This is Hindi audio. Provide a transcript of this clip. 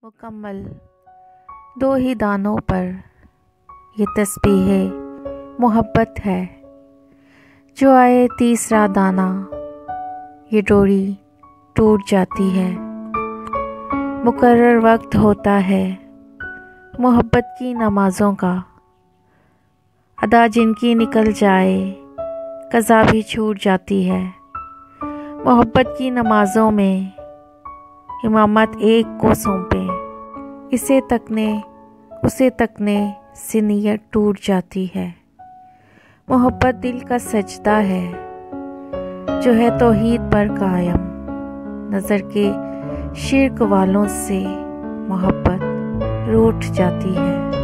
मुकम्मल दो ही दानों पर ये तस्बीह मोहब्बत है। जो आए तीसरा दाना ये डोरी टूट जाती है। मुकर्रर वक्त होता है मोहब्बत की नमाज़ों का, अदा जिनकी निकल जाए क़ज़ा भी छूट जाती है। मोहब्बत की नमाज़ों में इमामत एक को सौंपे, इसे तकने उसे तकने से नियत टूट जाती है। मोहब्बत दिल का सजदा है जो है तौहीद पर कायम। नज़र के शिर्क वालों से मोहब्बत रूठ जाती है।